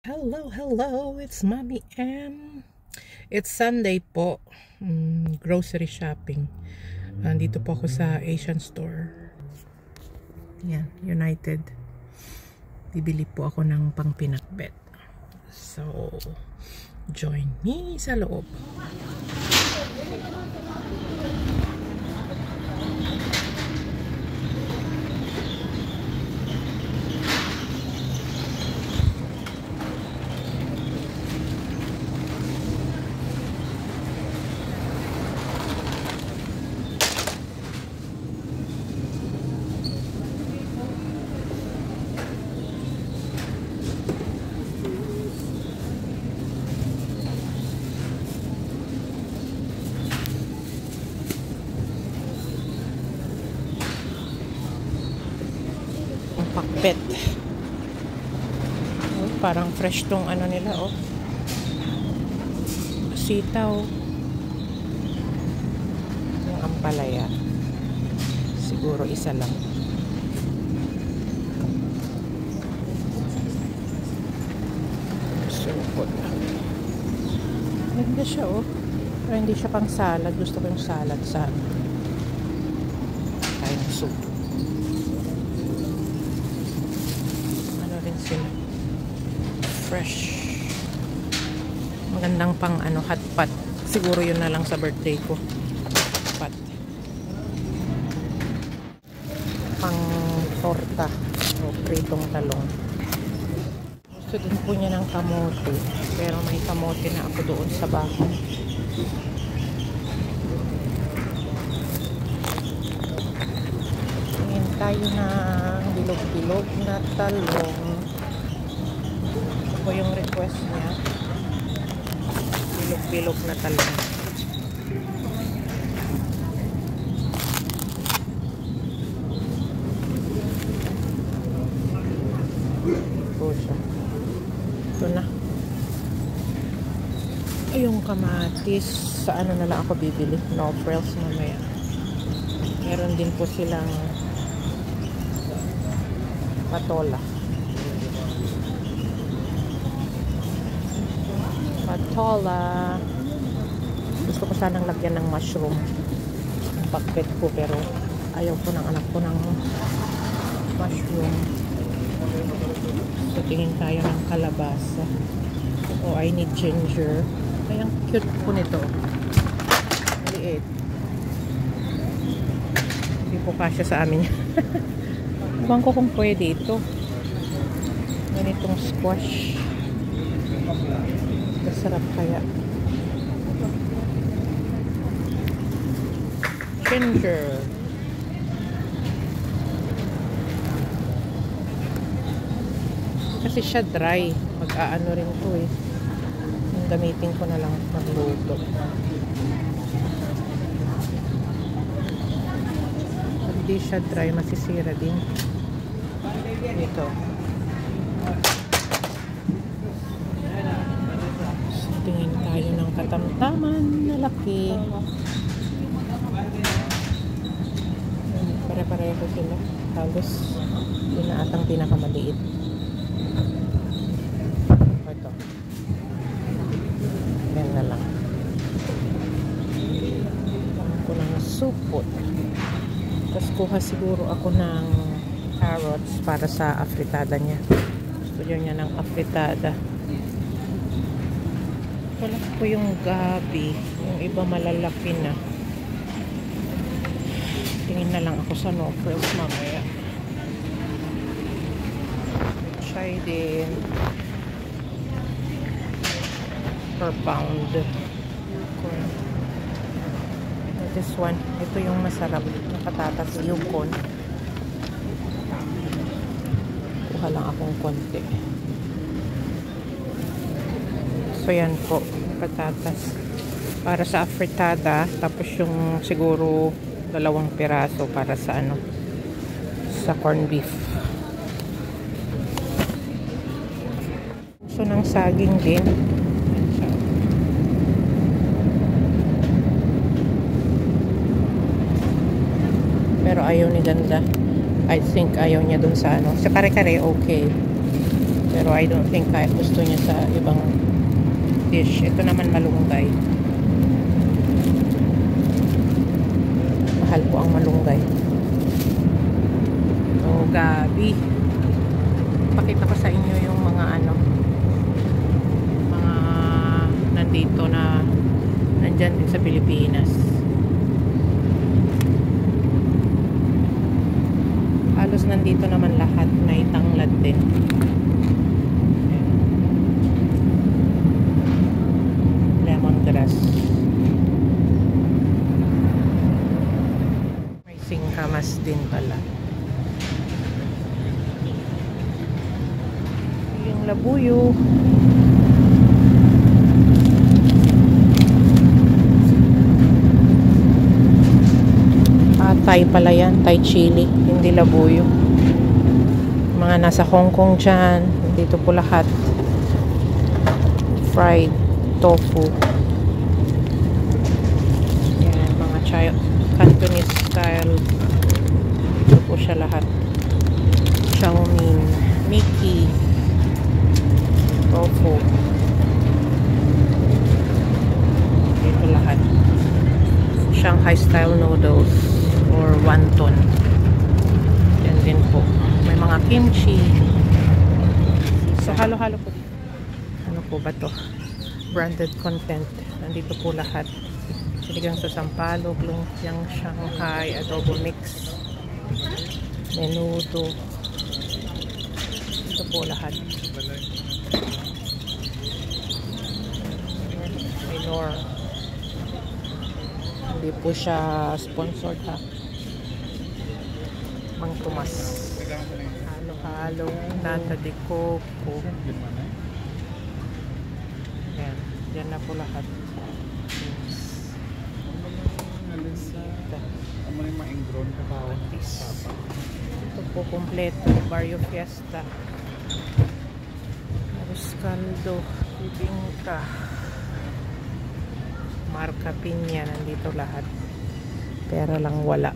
Hello, it's Mommy M. It's Sunday po. Grocery shopping. Nandito po ako sa Asian store. Yan, United. Bibili po ako ng pangpinakbet. So, join me sa loob. Pakbet. Oh, parang fresh tong ano nila, oh. Sitaw. Yung ampalaya. Siguro isa lang. Supot. Ganda siya, oh. Pero hindi siya pang salad. Gusto ko yung salad sa kain ng soup. Fresh. Magandang pang hot pot. Siguro yun na lang sa birthday ko. Hot pot. Pang torta o pritong talong. Gusto din po niya ng kamote. Pero may kamote na ako doon sa bahay. Tingin tayo ng bilog-bilog na talong. Ito yung request niya. Bilog-bilog na talong. Ito siya. Ito na. Yung kamatis, sa ano na lang ako bibili. No frills mamaya. Meron din po silang patola. Patola. Gusto ko sanang lagyan ng mushroom ang pakbet ko, pero ayaw ko ng anak ko ng mushroom. So tingin tayo ng kalabasa. Oh, I need ginger. Ay, ang cute po nito. Maliit. Hindi po kasya sa amin. Ibang ko kung pwede ito. Ganitong squash. Masarap kaya. Ginger. Kasi siya dry. Mag-aano rin to eh. Yung gamitin ko na lang magluto. Pag di siya dry, masisira din. Ito. Tingin tayo ng katamtaman na laki. Pare-pareho sila. Halos yun na atang pinakamaliit. Ito. Yan na lang. Kuha ko ng supot. Tapos kuha siguro ako ng carrots para sa afritada niya. Gusto niya ng afritada. Wala po yung gabi. Yung iba malalaki na. Tingin na lang ako sa no frills mamaya. Try din. Per pound. This one. Ito yung masarap. Nakatatas yung con. Kuha lang akong konti. So yan po, patatas para sa afritada, tapos yung siguro 2 piraso para sa sa corned beef. So ng saging din. Pero ayaw ni ganda. I think ayaw niya dun sa sa kare-kare okay. Pero I don't think kaya gusto niya sa ibang dish. Ito naman malunggay. Mahal po ang malunggay. So, gabi. Pakita ko sa inyo yung mga ano, mga nandito na nandyan din sa Pilipinas. Halos nandito naman lahat. May tanglad din. Lemongrass. May singkamas din pala. Yung labuyo. Thai pala yan. Thai chili. Hindi labuyo. Mga nasa Hong Kong dyan. Dito po lahat. Fried tofu. Yan. Mga Cantonese style. Dito po siya lahat. Chow mein. Mickey. Tofu. Dito lahat. Shanghai style noodles or wonton. Yan din po. May mga kimchi. So halo-halo po dito. Ano po ba to? Branded content. Nandito po lahat. Sinigang sa sampalok, lumpiang Shanghai, adobo mix, menudo. Ito po lahat. Minor. Hindi po siya sponsored ha. Mang Tomas. Halo-halo. Nata de coco. Yan. Yan na po lahat. Ito po kompleto. Barrio Fiesta. Arroz caldo. Bibingka. Marca Piña, nandito lahat. Pera lang wala.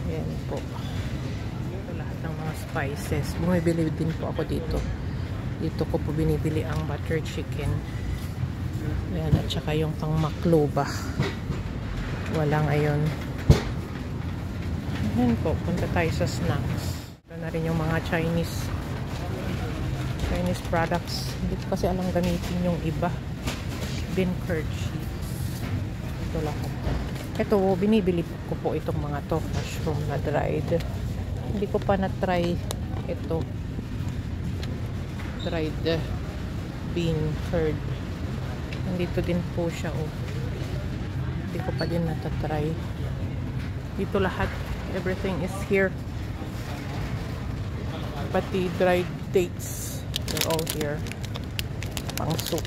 Yan po. Ito lahat ng mga spices. Bumibili din po ako dito. Dito ko po binibili ang butter chicken. Yan, at saka yung pang makloba. Wala ngayon. Yan po, punta tayo sa snacks. Ito na rin yung mga Chinese products. Hindi ko kasi alam gamitin yung iba. Bean curd sheets. Ito lahat. Ito, binibili ko po itong mga to. Mushroom na dried. Hindi ko pa na-try ito. Dried bean curd. Nandito din po siya. Oh. Hindi ko pa din natatry. Dito lahat. Everything is here. Pati dried dates. They're all here. Pang soup.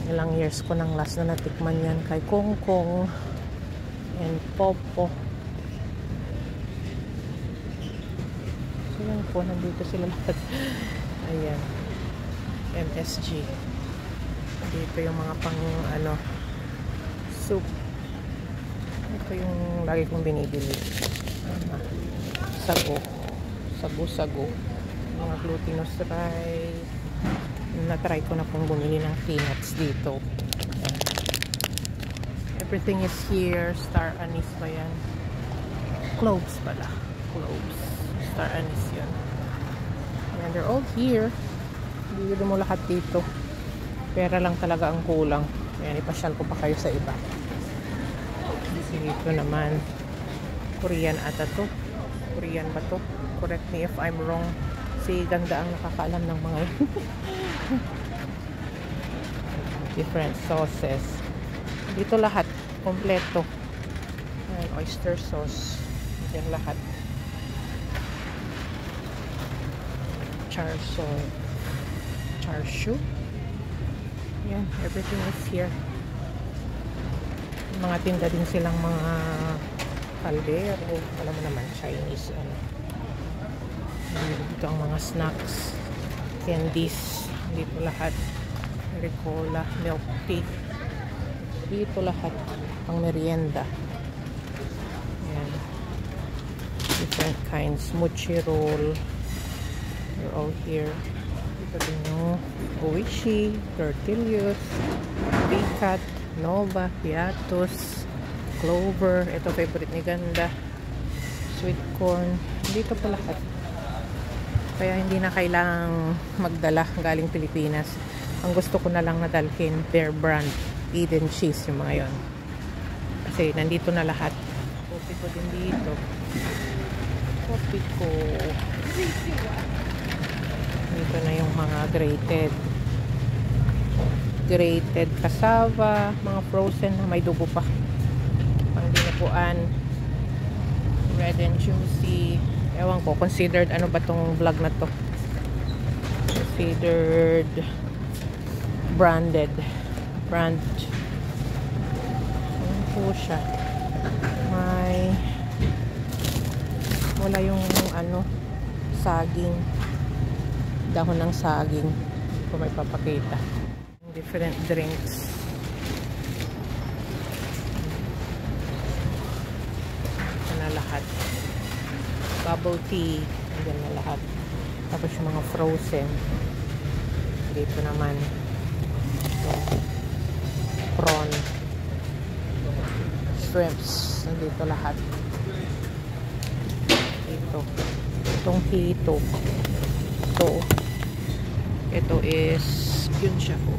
Ilang years ko nang last na natikman yan kay Kong Kong and Popo. So yan po, nandito sila lahat. Ayan. MSG. Dito yung mga pang ano soup. Ito yung lagi kong binibili. Sago. Sago-sago. Mga glutinous rice. Na-try ko na pong bumili ng peanuts dito. Ayan. Everything is here. Star anise ba yan? Cloves pala. Cloves. Star anise yun. Ayan, they're all here. Bili mo lahat dito. Pera lang talaga ang kulang. Ayan, ipasyal ko pa kayo sa iba. Dito naman. Korean ata to. Korean ba to? Correct me if I'm wrong. Si ganda ang nakakaalam ng mga yun. Different sauces. Dito lahat. Kompleto. Ayan, oyster sauce. Diyan lahat. Char soy. Char siu. Ayan, everything is here. Mga tinda din silang mga kaldero. Alam mo naman, Chinese. Ano. Dito ang mga snacks. Candies. Dito lahat. Ricola, milk tea. Dito lahat. Pang merienda. Ayan. Different kinds. Mochi roll. They're all here. Ito din yung Oishi, Tortillas, Bicat, Nova, Piatos, Clover. Ito favorite ni Ganda. Sweet corn. Dito po lahat. Kaya hindi na kailangang magdala galing Pilipinas. Ang gusto ko na lang nadalhin, Bear Brand, Eden Cheese, yung mga yon. Kasi nandito na lahat. Kopi ko din dito. Kopi ko. Dito na yung mga grated cassava, mga frozen na may dugo pa. Pang dinuguan. Red and juicy. Ewan ko, considered ano ba tong vlog na to? Considered brand. Ano po siya? May wala yung ano, saging. Dahon ng saging. Kung may papakita. Different drinks. Ito na lahat. Bubble tea. Ayan na lahat. Tapos yung mga frozen. Dito naman. Ito. Prawn. Shrimps. Nandito lahat. Ito. Itong hito. Ito is yun siya po.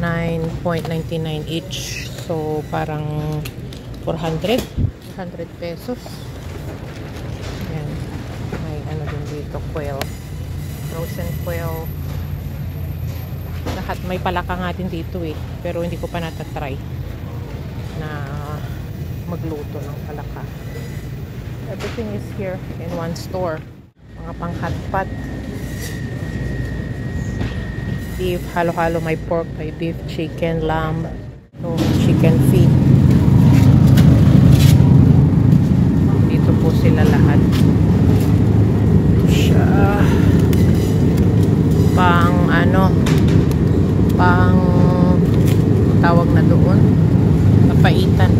9.99 each. So, parang 400 pesos. Ayan. May ano din dito, quail. Frozen quail. Lahat. May palaka nga din dito eh. Pero hindi ko pa natatry na magluto ng palaka. Everything is here in one store. Mga pang-hotpot. Beef, halo-halo, may pork, may beef, chicken, lamb, so, chicken feet. Dito po sila lahat. Siya pang ano, pang tawag na doon, papaitan.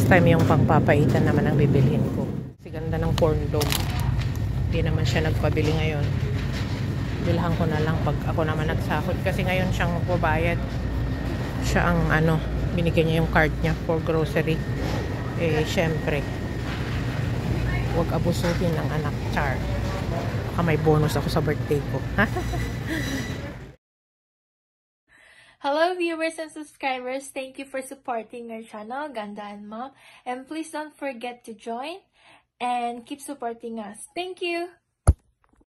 Time yung pangpapaitan naman ang bibilhin ko. Kasi ganda ng corn dog. Hindi naman siya nagpabili ngayon. Bilhan ko na lang pag ako naman nagsahod. Kasi ngayon siyang magbabayad. Siya ang ano, binigyan niya yung card niya for grocery. Eh, syempre, huwag abusuhin ng anak. Char. Baka may bonus ako sa birthday ko. Hello viewers and subscribers, thank you for supporting our channel, Ganda and Mom. And please don't forget to join and keep supporting us. Thank you!